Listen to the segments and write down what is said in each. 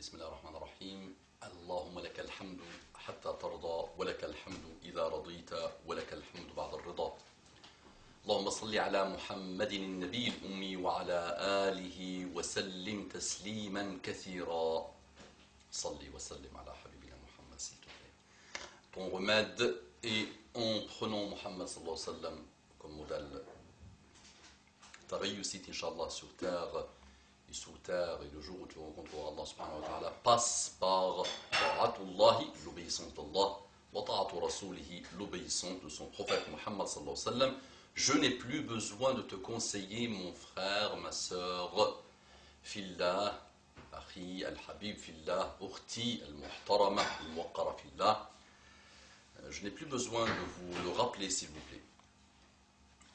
بسم الله الرحمن الرحيم. اللهم لك الحمد حتى ترضى ولك الحمد إذا رضيت ولك الحمد بعد الرضا. اللهم صل على محمد النبي الأمي وعلى آله وسلم تسليما كثيرا. صلي وسلم على حبيبنا Muhammad, s'il te plaît. Ton remède est en prenant Muhammad sallallahu alayhi wa sallam comme modèle. Ta réussite, Inch'Allah, sur terre et le jour où tu rencontreras Allah subhanahu wa ta'ala passe par ta'atullahi, l'obéissance d'Allah, wa ta'atu rasulihi, l'obéissance de son prophète Muhammad sallallahu alayhi wa sallam. Je n'ai plus besoin de te conseiller, mon frère, ma sœur, fillah, akhi, al-habib, fillah, ukhti, al-muhtarama, al-muwaqqara, fillah. Je n'ai plus besoin de vous le rappeler, s'il vous plaît.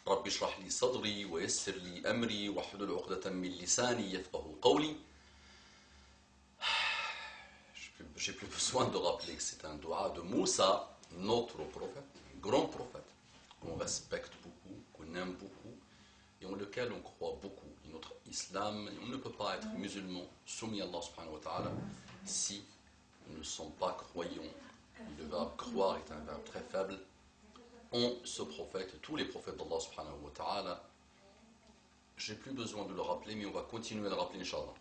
رب اشرح لي صدري ويسر لي أمري واحلل عقدة من لساني يفقهوا قولي. J'ai plus besoin de rappeler que c'est un dua de Moussa, notre prophète, grand prophète, qu'on respecte beaucoup, qu'on aime beaucoup et en lequel on croit beaucoup. Et notre islam, on ne peut pas être musulman soumis à Allah subhanahu wa ta'ala si nous ne sommes pas croyants. Le verbe croire est un verbe très faible. En ce prophète, tous les prophètes d'Allah subhanahu wa ta'ala, j'ai plus besoin de le rappeler, mais on va continuer à le rappeler, Inch'Allah.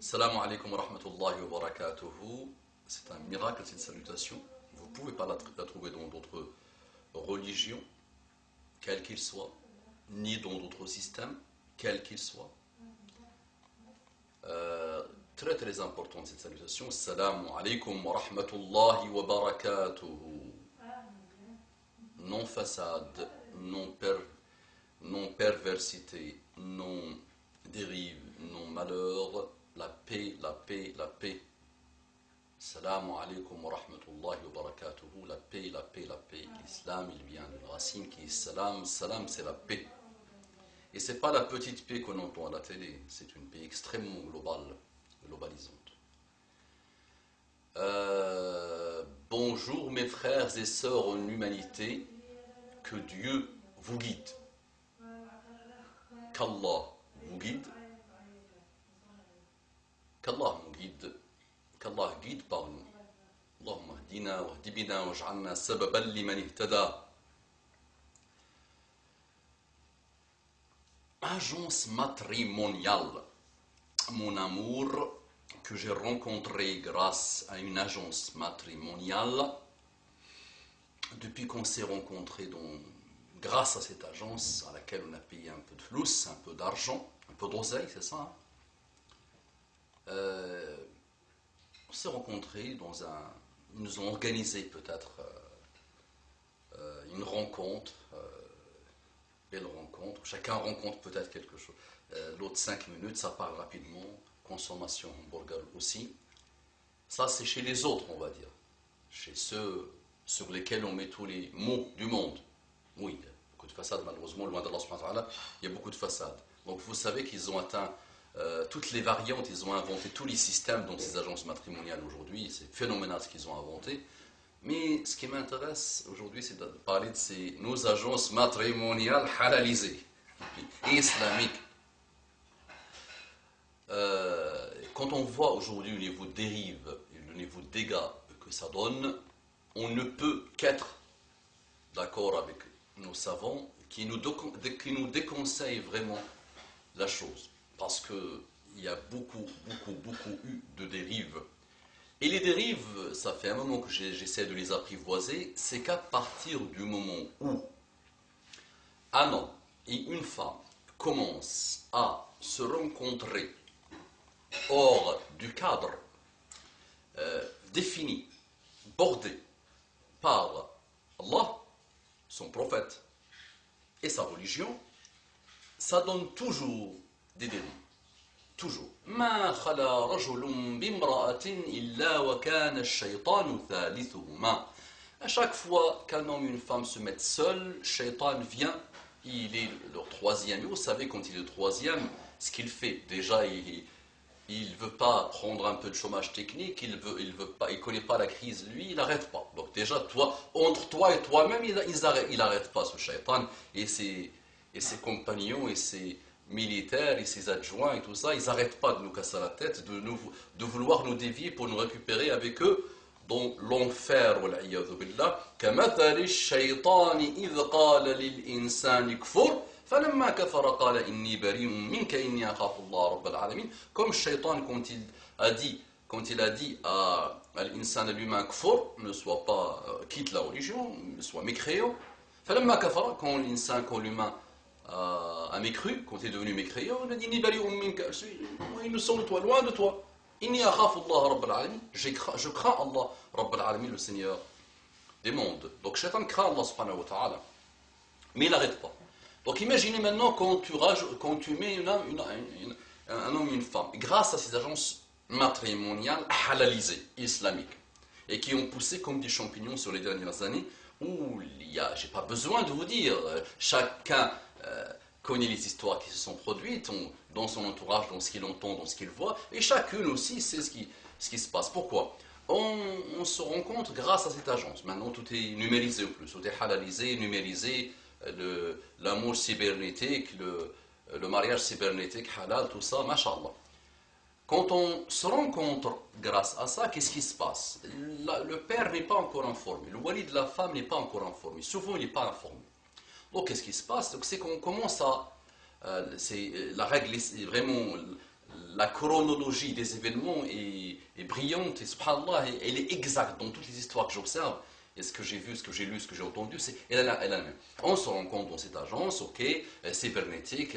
Salam alaikum wa rahmatullahi wa barakatuhu. C'est un miracle, cette salutation. Vous ne pouvez pas la trouver dans d'autres religions, quelles qu'ils soient, ni dans d'autres systèmes, quels qu'ils soient. Très très importante cette salutation. Salam alaikum wa rahmatullahi wa barakatuhu. Non façade, non perversité, non dérive, non malheur, la paix, la paix, la paix. Salamu alaykum wa rahmatullahi wa barakatuhu, la paix, la paix, la paix. L'islam, il vient d'une racine qui est salam. Salam, c'est la paix. Et ce n'est pas la petite paix qu'on entend à la télé, c'est une paix extrêmement globalisante. Bonjour mes frères et sœurs en humanité, que Dieu vous guide, qu'Allah vous guide, qu'Allah nous guide, qu'Allah guide par nous. Allahumma hdina wa hdibina wa ja'alna sababan liman ihtada. Agence matrimoniale, mon amour, que j'ai rencontré grâce à une agence matrimoniale. Depuis qu'on s'est rencontrés, grâce à cette agence à laquelle on a payé un peu de flous, un peu d'argent, un peu d'oseille, c'est ça, on s'est rencontrés ils nous ont organisé peut-être une rencontre, belle rencontre, chacun rencontre peut-être quelque chose, l'autre 5 minutes, ça parle rapidement, consommation hamburger aussi. Ça c'est chez les autres, on va dire, chez ceux sur lesquels on met tous les mots du monde. Oui, il y a beaucoup de façades, malheureusement, loin d'Allah subhanahu wa ta'ala, il y a beaucoup de façades. Donc vous savez qu'ils ont atteint toutes les variantes, ils ont inventé tous les systèmes dans ces agences matrimoniales aujourd'hui, c'est phénoménal ce qu'ils ont inventé. Mais ce qui m'intéresse aujourd'hui, c'est de parler de nos agences matrimoniales halalisées, et islamiques. Quand on voit aujourd'hui le niveau de dérive et le niveau de dégâts que ça donne, on ne peut qu'être d'accord avec nos savants qui nous déconseillent vraiment la chose. Parce qu'il y a beaucoup eu de dérives. Et les dérives, ça fait un moment que j'essaie de les apprivoiser, c'est qu'à partir du moment où un homme et une femme commencent à se rencontrer hors du cadre défini, bordé par Allah, son prophète et sa religion, ça donne toujours des dérives. Toujours. ما خلا رجل بامرأة إلا وكان الشيطان ثالثهما. À chaque fois qu'un homme et une femme se mettent seuls, Shaitan vient, il est leur troisième. Et vous savez, quand il est le troisième, ce qu'il fait, déjà, il ne veut pas prendre un peu de chômage technique, il ne connaît pas la crise, lui, il n'arrête pas. Donc déjà, entre toi et toi-même, il n'arrête pas ce Shaitan et ses compagnons et ses militaires et ses adjoints et tout ça, ils n'arrêtent pas de nous casser la tête, de vouloir nous dévier pour nous récupérer avec eux dans l'enfer. كمثل الشيطان إذ قال للإنسان كفر فلما كفر قال إني بريء منك إني أخاف الله رب العالمين. Comme Shaitan, quand il a dit à l'insan, l'humain, kfur, ne soit pas, quitte la religion, ne soit mécréant. فلما كفر, quand l'humain a mécru, quand il est devenu mécréant, il a dit, il nous sort de toi, loin de toi. Je crains Allah, Rabb al-Alamin, le Seigneur des mondes. Donc, Shaitan craint Allah subhanahu wa ta'ala. Mais il n'arrête pas. Donc, imaginez maintenant quand tu mets un homme et une femme, grâce à ces agences matrimoniales halalisées, islamiques, et qui ont poussé comme des champignons sur les dernières années, où j'ai pas besoin de vous dire, chacun connaît les histoires qui se sont produites dans son entourage, dans ce qu'il entend, dans ce qu'il voit, et chacune aussi sait ce qui se passe. Pourquoi? On se rend compte grâce à cette agence. Maintenant, tout est numérisé en plus, tout est halalisé, numérisé, l'amour cybernétique, le mariage cybernétique, halal, tout ça, mashallah. Quand on se rencontre grâce à ça, qu'est-ce qui se passe? Le père n'est pas encore informé, le wali de la femme n'est pas encore informé, souvent il n'est pas informé. Donc qu'est-ce qui se passe? C'est qu'on commence à... la règle, vraiment, la chronologie des événements est brillante, et subhanallah, elle est exacte dans toutes les histoires que j'observe. Et ce que j'ai vu, ce que j'ai lu, ce que j'ai entendu, elle est la même. On se rend compte dans cette agence, ok, cybernétique,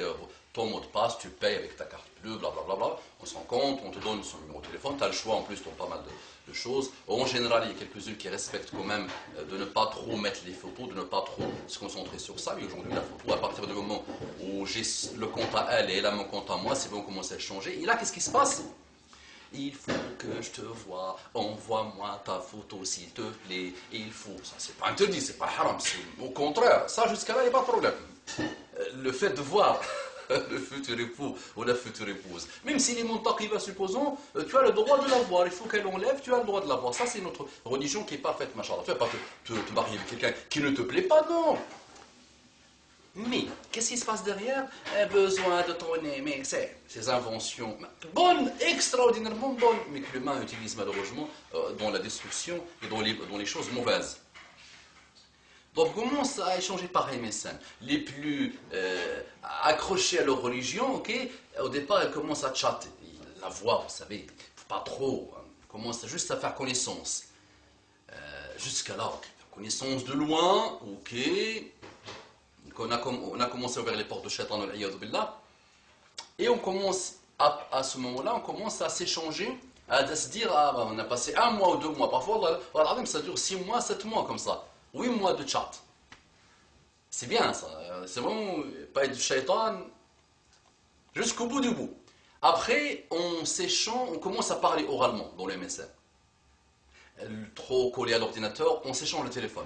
ton mot de passe, tu payes avec ta carte bleue, blablabla. On se rend compte, on te donne son numéro de téléphone, tu as le choix en plus dans pas mal de choses. En général, il y a quelques-unes qui respectent quand même de ne pas trop mettre les photos, de ne pas trop se concentrer sur ça. Mais aujourd'hui, la photo, à partir du moment où j'ai le compte à elle et elle a mon compte à moi, c'est bon, on commence à changer. Et là, qu'est-ce qui se passe? Il faut que je te vois, envoie-moi ta photo s'il te plaît, il faut, ça c'est pas interdit, c'est pas haram, au contraire, ça jusqu'à là il n'y a pas de problème. Le fait de voir le futur époux ou la future épouse, même s'il est montaqiba, supposons, tu as le droit de la voir, il faut qu'elle enlève, tu as le droit de la voir, ça c'est notre religion qui est parfaite, machallah. Tu ne vas pas te marier avec quelqu'un qui ne te plaît pas, non. Mais, qu'est-ce qui se passe derrière? Besoin de ton aimer, ces inventions bonnes, extraordinairement bonnes, mais que l'humain utilise malheureusement dans la destruction et dans les choses mauvaises. Donc on commence à échanger par MSN. Les plus accrochés à leur religion, ok, au départ, elles commencent à chatter. La voix, vous savez, pas trop, hein, commence juste à faire connaissance. Jusqu'à là, okay. Connaissance de loin, ok. On a commencé à ouvrir les portes de Shaitan, et on commence à ce moment-là, on commence à s'échanger, à se dire, on a passé 1 mois ou 2 mois, parfois ça dure 6 mois, 7 mois comme ça, 8 mois de chat. C'est bien ça, c'est vraiment pas être du Shaitan jusqu'au bout du bout. Après, on s'échange, on commence à parler oralement dans les messages. Trop collé à l'ordinateur, on s'échange le téléphone.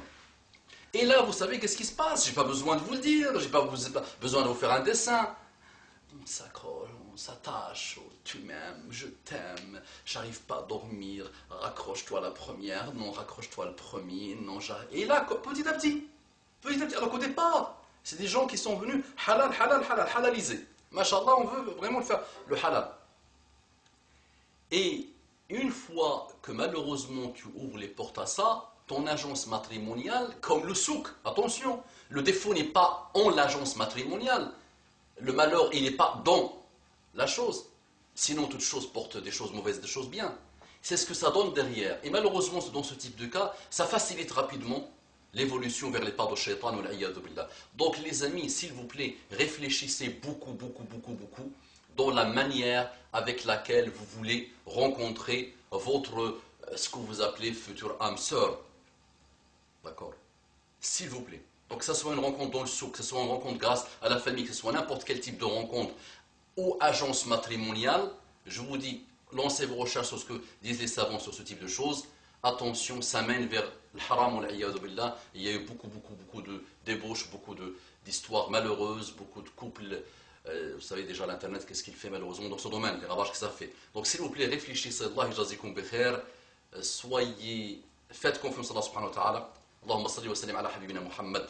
Et là, vous savez qu'est-ce qui se passe? J'ai pas besoin de vous le dire, j'ai pas besoin de vous faire un dessin. On s'accroche, on s'attache, oh, tu m'aimes, je t'aime, j'arrive pas à dormir, raccroche-toi la première, non, raccroche-toi le premier, non, j'arrive. Et là, petit à petit, alors qu'au départ, c'est des gens qui sont venus halaliser. Mashallah, on veut vraiment le faire, le halal. Et une fois que malheureusement tu ouvres les portes à ça, ton agence matrimoniale, comme le souk, attention, le défaut n'est pas en l'agence matrimoniale, le malheur il n'est pas dans la chose, sinon toute chose porte des choses mauvaises, des choses bien. C'est ce que ça donne derrière. Et malheureusement, dans ce type de cas, ça facilite rapidement l'évolution vers les pas de shaitan ou l'a'iyadu billah. Donc les amis, s'il vous plaît, réfléchissez beaucoup dans la manière avec laquelle vous voulez rencontrer votre, ce que vous appelez future âme sœur. D'accord? S'il vous plaît. Donc que ce soit une rencontre dans le souk, que ce soit une rencontre grâce à la famille, que ce soit n'importe quel type de rencontre ou agence matrimoniale, je vous dis, lancez vos recherches sur ce que disent les savants sur ce type de choses. Attention, ça mène vers le haram ou l'a'iyadu billah. Il y a eu beaucoup de débauches, beaucoup d'histoires malheureuses, beaucoup de couples. Vous savez déjà l'internet, qu'est-ce qu'il fait malheureusement dans ce domaine, les ravages que ça fait. Donc s'il vous plaît, réfléchissez, Allah yajazikum bi khair, faites confiance à Allah subhanahu wa ta'ala. اللهم صل وسلم على حبيبنا محمد